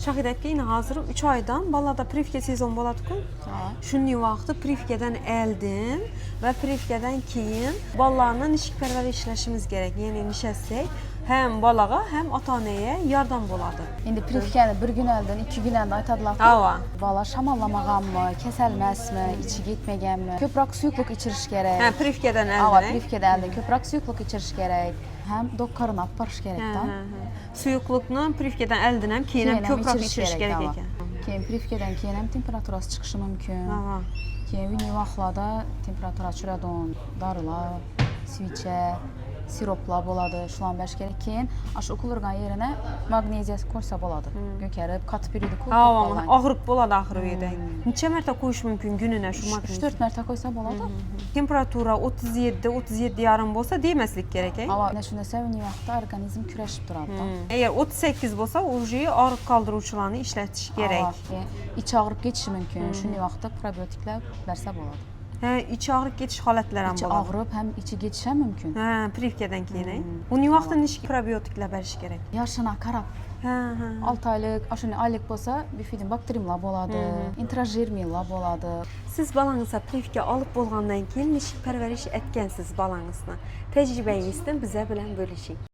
Şahidət ki, yine hazır 3 aydan balada privka sezon boladı-ku. Şunun vaxtı privkadan əldim və privkadan keyin ballarla nişikpərvər işləşimiz gerek. Yəni nişəsək hem balağa hem ata-anəyə yardım boladı. İndi privkanı bir gün əldən, 2 gün əldən aytadılar ki, Ava. bala şamallamaganmı, kəsəlməzmi, içi getməgənmi, köprak suyuqluq içiriş gerek. Hə, privkadan Ava, əldim. privkada əldən köprak suyuqluq içiriş gerek. Həm doktoruna apariş gerek da. Suyuqluqla privkadan əldinəm, keyin köprak içiriş gerek ekan. Keyin privkadan keyin həm temperaturası çıxışı mümkün. Ava. Keyin bir vaxtlarda temperatura çürədon, darılar, sviçə, siroplar boladı, şulanbəş gerek. Keyin aşı okulurğan yerinə magneziya koysa boladı. Gökərib, katı periyodik Ava, ağrıq boladı axırı verək. Neçə mərtə qoyuş mümkün gününə şu magneziya? 3-4 mərtə koysa boladı. Temperatura 37 yarım bolsa deməslik gerek. Ama nə şundasa bir vaxtda orqanizm küləşib durardı. Eğer 38 bolsa uji ağrıq qaldırıcılarını işlətiş gerek. İç ağrıb geçişi mümkün. Şunun vaxtda probiotiklər versə boladı. Hə, iç ağrıq geçiş halətləri İçi boladı. ağrıb, həm içi geçişə mümkün. Hə, privkadan keyin. Bunun vaxtı nişki probiotiklər bəriş gerek. Yaşına qarab. Hə, hə. 6 aylıq, aşını aylıq bolsa bifidin bakteriyumla boladı, intrajermiyla boladı. Siz balanıza privka alıb bolğandan keyin nişki pərvəriş etkənsiz balanızla. Təcrübənizdən bizə bilən bölüşün.